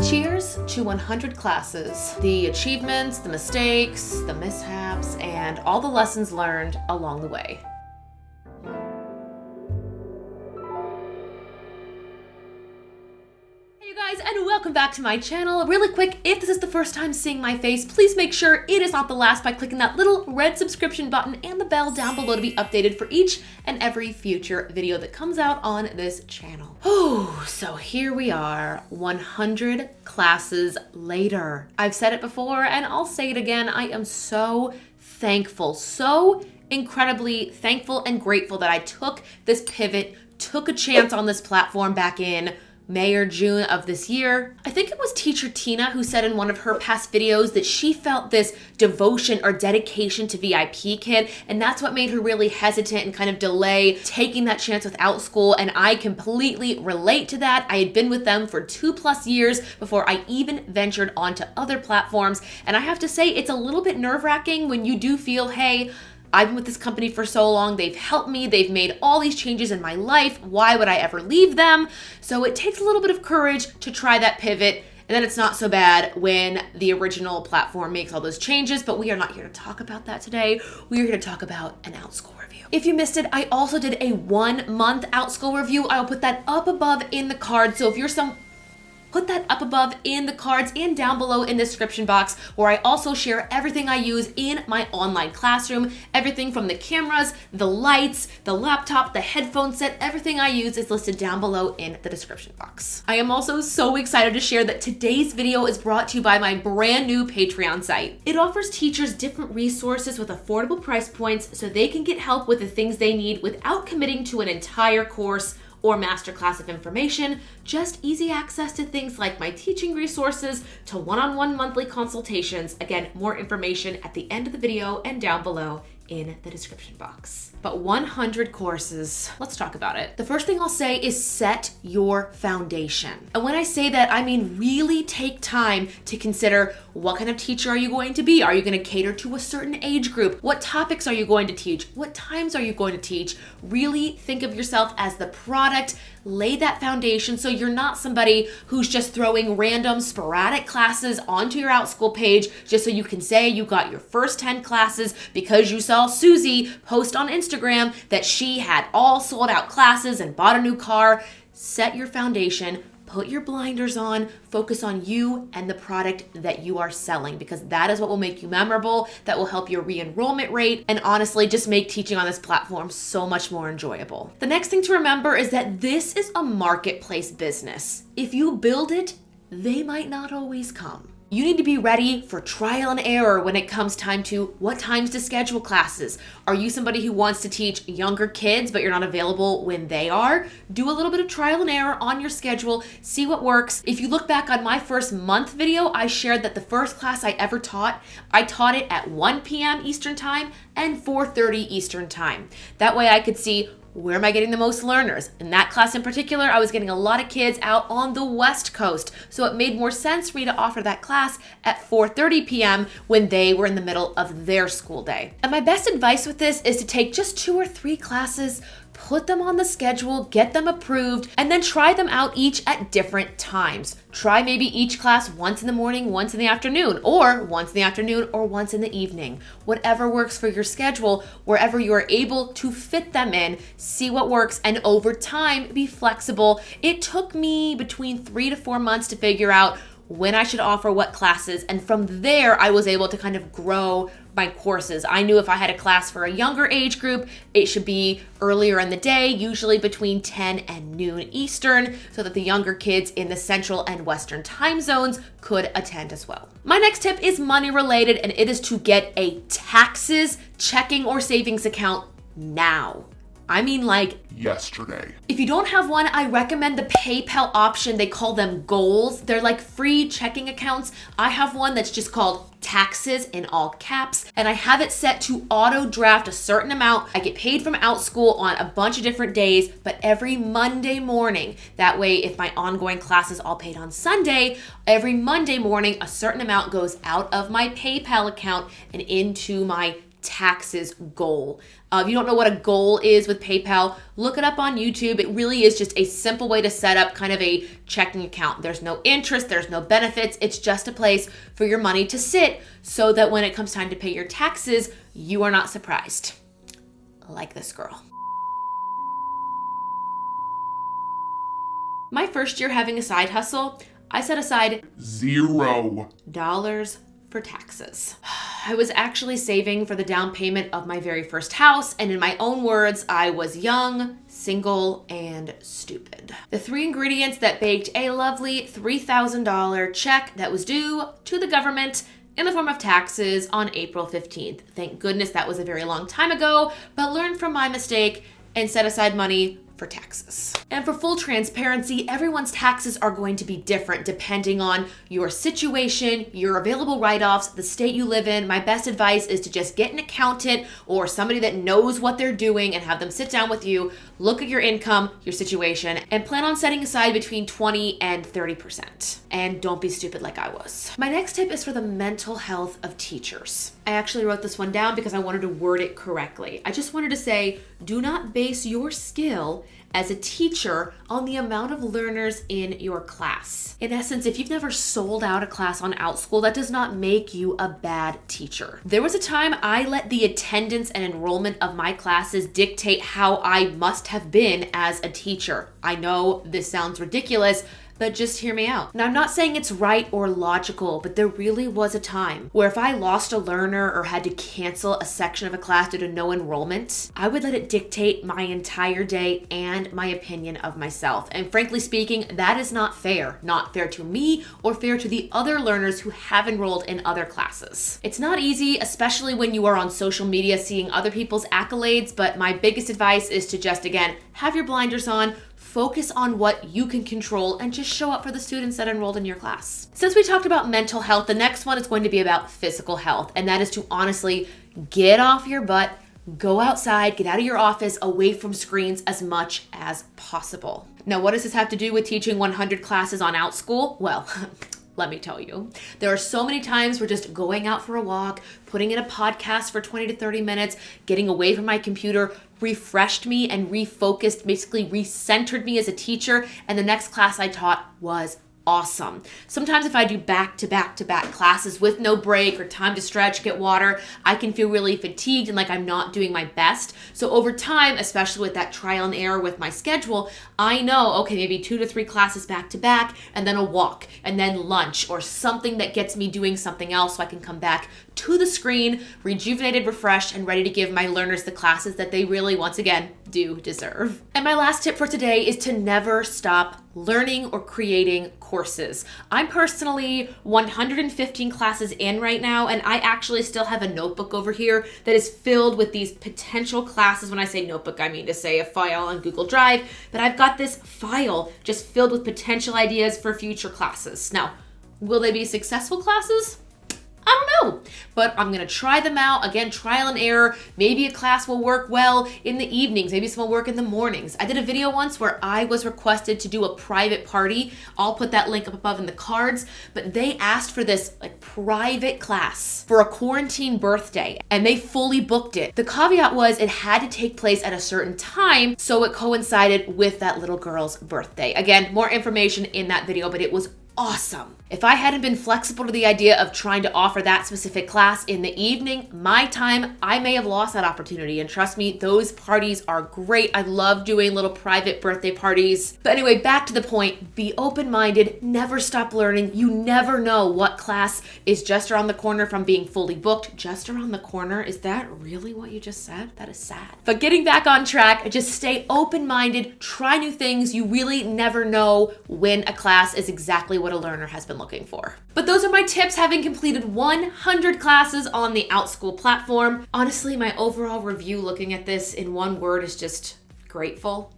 Cheers to 100 classes, the achievements, the mistakes, the mishaps, and all the lessons learned along the way. And welcome back to my channel. Really quick, if this is the first time seeing my face, please make sure it is not the last by clicking that little red subscription button and the bell down below to be updated for each and every future video that comes out on this channel. Oh, so here we are, 100 classes later. I've said it before and I'll say it again. I am so thankful, so incredibly thankful and grateful that I took this pivot, took a chance on this platform back in May or June of this year. I think it was teacher Tina who said in one of her past videos that she felt this devotion or dedication to VIP Kid, and that's what made her really hesitant and kind of delay taking that chance with OUTSCHOOL, and I completely relate to that. I had been with them for 2+ years before I even ventured onto other platforms, and I have to say it's a little bit nerve-wracking when you do feel, hey, I've been with this company for so long, they've helped me, they've made all these changes in my life, why would I ever leave them? So it takes a little bit of courage to try that pivot, and then it's not so bad when the original platform makes all those changes, but we are not here to talk about that today. We are here to talk about an OUTSCHOOL review. If you missed it, I also did a 1-month OUTSCHOOL review. I'll put that up above in the card, so if you're put that up above in the cards and down below in the description box, where I also share everything I use in my online classroom. Everything from the cameras, the lights, the laptop, the headphone set, everything I use is listed down below in the description box. I am also so excited to share that today's video is brought to you by my brand new Patreon site. It offers teachers different resources with affordable price points so they can get help with the things they need without committing to an entire course or masterclass of information, just easy access to things like my teaching resources, to one-on-one monthly consultations. Again, more information at the end of the video and down below in the description box. But 100 courses, let's talk about it. The first thing I'll say is set your foundation. And when I say that, I mean really take time to consider what kind of teacher are you going to be? Are you going to cater to a certain age group? What topics are you going to teach? What times are you going to teach? Really think of yourself as the product. Lay that foundation so you're not somebody who's just throwing random sporadic classes onto your OUTSCHOOL page just so you can say you got your first 10 classes because you saw Susie post on Instagram that she had all sold out classes and bought a new car. Set your foundation. Put your blinders on, focus on you and the product that you are selling, because that is what will make you memorable, that will help your re-enrollment rate, and honestly just make teaching on this platform so much more enjoyable. The next thing to remember is that this is a marketplace business. If you build it, they might not always come. You need to be ready for trial and error when it comes time to what times to schedule classes. Are you somebody who wants to teach younger kids but you're not available when they are? Do a little bit of trial and error on your schedule, see what works. If you look back on my first month video, I shared that the first class I ever taught, I taught it at 1 p.m. Eastern Time and 4:30 Eastern Time. That way I could see, where am I getting the most learners? In that class in particular, I was getting a lot of kids out on the West Coast, so it made more sense for me to offer that class at 4:30 p.m. when they were in the middle of their school day. And my best advice with this is to take just 2 or 3 classes, put them on the schedule, get them approved, and then try them out each at different times. Try maybe each class once in the morning, once in the afternoon, or once in the afternoon, or once in the evening. Whatever works for your schedule, wherever you are able to fit them in, see what works, and over time, be flexible. It took me between 3 to 4 months to figure out when I should offer what classes, and from there, I was able to kind of grow my courses. I knew if I had a class for a younger age group, it should be earlier in the day, usually between 10 and noon Eastern, so that the younger kids in the Central and Western time zones could attend as well. My next tip is money related, and it is to get a taxes checking or savings account now. I mean like yesterday. If you don't have one, I recommend the PayPal option. They call them goals. They're like free checking accounts. I have one that's just called taxes in all caps, and I have it set to auto draft a certain amount. I get paid from OUTSCHOOL on a bunch of different days, but every Monday morning. That way, if my ongoing class is all paid on Sunday, every Monday morning, a certain amount goes out of my PayPal account and into my taxes goal. If you don't know what a goal is with PayPal, look it up on YouTube. It really is just a simple way to set up kind of a checking account. There's no interest, there's no benefits. It's just a place for your money to sit so that when it comes time to pay your taxes, you are not surprised. Like this girl. My first year having a side hustle, I set aside $0 for taxes. I was actually saving for the down payment of my very first house, and in my own words, I was young, single, and stupid. The 3 ingredients that baked a lovely $3,000 check that was due to the government in the form of taxes on April 15th. Thank goodness that was a very long time ago, but learned from my mistake and set aside money for taxes. And for full transparency, everyone's taxes are going to be different depending on your situation, your available write-offs, the state you live in. My best advice is to just get an accountant or somebody that knows what they're doing and have them sit down with you, look at your income, your situation, and plan on setting aside between 20 and 30%. And don't be stupid like I was. My next tip is for the mental health of teachers. I actually wrote this one down because I wanted to word it correctly. I just wanted to say, do not base your skill as a teacher on the amount of learners in your class. In essence, if you've never sold out a class on OUTSCHOOL, that does not make you a bad teacher. There was a time I let the attendance and enrollment of my classes dictate how I must have been as a teacher. I know this sounds ridiculous, but just hear me out. Now, I'm not saying it's right or logical, but there really was a time where if I lost a learner or had to cancel a section of a class due to no enrollment, I would let it dictate my entire day and my opinion of myself. And frankly speaking, that is not fair. Not fair to me or fair to the other learners who have enrolled in other classes. It's not easy, especially when you are on social media seeing other people's accolades, but my biggest advice is to just, again, have your blinders on, focus on what you can control, and just show up for the students that enrolled in your class. Since we talked about mental health, the next one is going to be about physical health, and that is to honestly get off your butt, go outside, get out of your office, away from screens as much as possible. Now, what does this have to do with teaching 100 classes on OUTSCHOOL? Well, let me tell you, there are so many times where just going out for a walk, putting in a podcast for 20 to 30 minutes, getting away from my computer refreshed me and refocused, basically recentered me as a teacher, and the next class I taught was awesome. Sometimes if I do back-to-back classes with no break or time to stretch, get water, I can feel really fatigued and like I'm not doing my best. So over time, especially with that trial and error with my schedule, I know, okay, maybe 2 to 3 classes back to back and then a walk and then lunch or something that gets me doing something else so I can come back to the screen, rejuvenated, refreshed, and ready to give my learners the classes that they really, once again, do deserve. And my last tip for today is to never stop learning or creating courses. I'm personally 115 classes in right now, and I actually still have a notebook over here that is filled with these potential classes. When I say notebook, I mean to say a file on Google Drive, but I've got this file just filled with potential ideas for future classes. Now, will they be successful classes? I don't know, but I'm gonna try them out. Again, trial and error. Maybe a class will work well in the evenings. Maybe some will work in the mornings. I did a video once where I was requested to do a private party. I'll put that link up above in the cards, but they asked for this like private class for a quarantine birthday, and they fully booked it. The caveat was it had to take place at a certain time, so it coincided with that little girl's birthday. Again, more information in that video, but it was awesome. If I hadn't been flexible to the idea of trying to offer that specific class in the evening, my time, I may have lost that opportunity. And trust me, those parties are great. I love doing little private birthday parties. But anyway, back to the point, be open-minded, never stop learning. You never know what class is just around the corner from being fully booked. Just around the corner? Is that really what you just said? That is sad. But getting back on track, just stay open-minded, try new things. You really never know when a class is exactly what a learner has been looking for. But those are my tips having completed 100 classes on the OUTSCHOOL platform. Honestly, my overall review looking at this in one word is just grateful.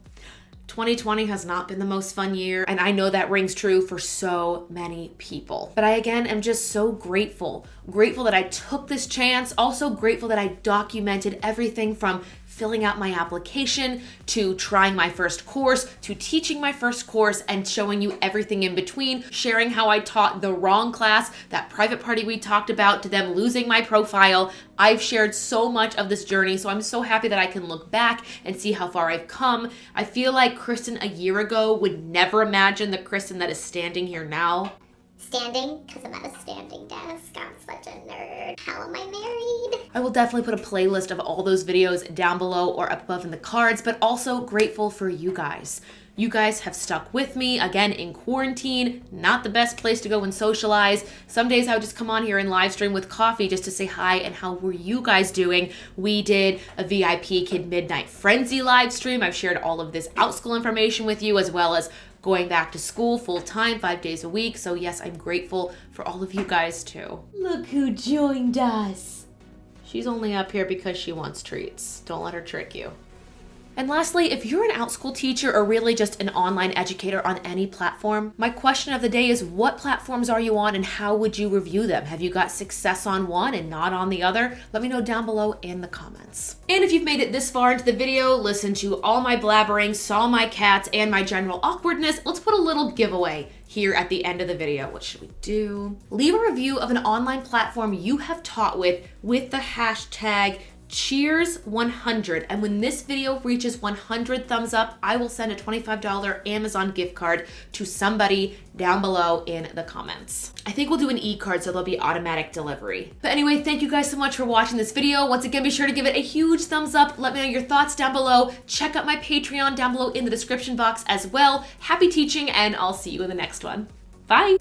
2020 has not been the most fun year, and I know that rings true for so many people. But I, again, am just so grateful. Grateful that I took this chance, also grateful that I documented everything from filling out my application, to trying my first course, to teaching my first course, and showing you everything in between, sharing how I taught the wrong class, that private party we talked about, to them losing my profile. I've shared so much of this journey, so I'm so happy that I can look back and see how far I've come. I feel like Kristen a year ago would never imagine the Kristen that is standing here now. Standing, because I'm at a standing desk. I'm such a nerd. How am I married? I will definitely put a playlist of all those videos down below or up above in the cards, but also grateful for you guys. You guys have stuck with me, again, in quarantine, not the best place to go and socialize. Some days I would just come on here and live stream with coffee just to say hi and how were you guys doing. We did a VIP Kid Midnight Frenzy live stream. I've shared all of this OUTSCHOOL information with you, as well as going back to school full time, 5 days a week. So yes, I'm grateful for all of you guys too. Look who joined us. She's only up here because she wants treats. Don't let her trick you. And lastly, if you're an OUTSCHOOL teacher or really just an online educator on any platform, my question of the day is, what platforms are you on and how would you review them? Have you got success on one and not on the other? Let me know down below in the comments. And if you've made it this far into the video, listened to all my blabbering, saw my cats, and my general awkwardness, let's put a little giveaway here at the end of the video. What should we do? Leave a review of an online platform you have taught with the hashtag Cheers100, and when this video reaches 100 thumbs up, I will send a $25 Amazon gift card to somebody down below in the comments. I think we'll do an e-card so there'll be automatic delivery. But anyway, thank you guys so much for watching this video. Once again, be sure to give it a huge thumbs up. Let me know your thoughts down below. Check out my Patreon down below in the description box as well. Happy teaching, and I'll see you in the next one. Bye!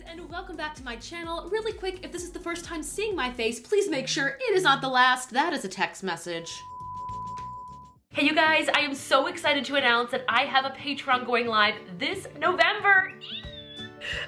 And welcome back to my channel. Really quick, if this is the first time seeing my face, please make sure it is not the last. That is a text message. Hey you guys, I am so excited to announce that I have a Patreon going live this November.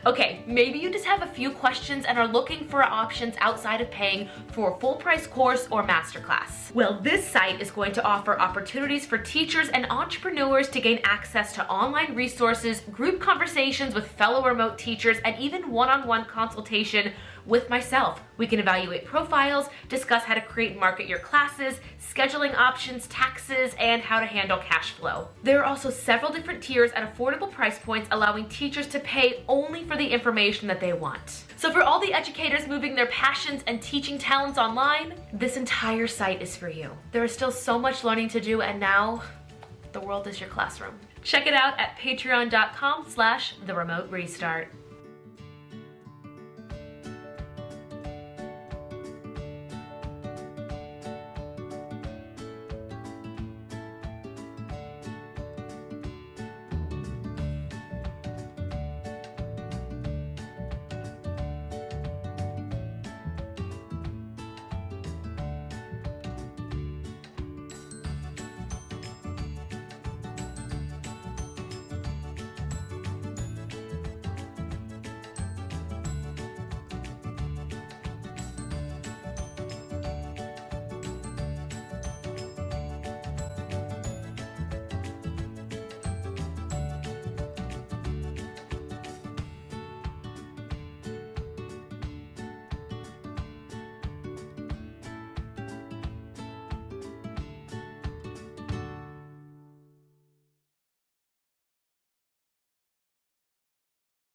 Okay, maybe you just have a few questions and are looking for options outside of paying for a full price course or masterclass. Well, this site is going to offer opportunities for teachers and entrepreneurs to gain access to online resources, group conversations with fellow remote teachers, and even one-on-one consultation with myself. We can evaluate profiles, discuss how to create and market your classes, scheduling options, taxes, and how to handle cash flow. There are also several different tiers at affordable price points, allowing teachers to pay only for the information that they want. So for all the educators moving their passions and teaching talents online, this entire site is for you. There is still so much learning to do, and now the world is your classroom. Check it out at patreon.com/theremoterestart.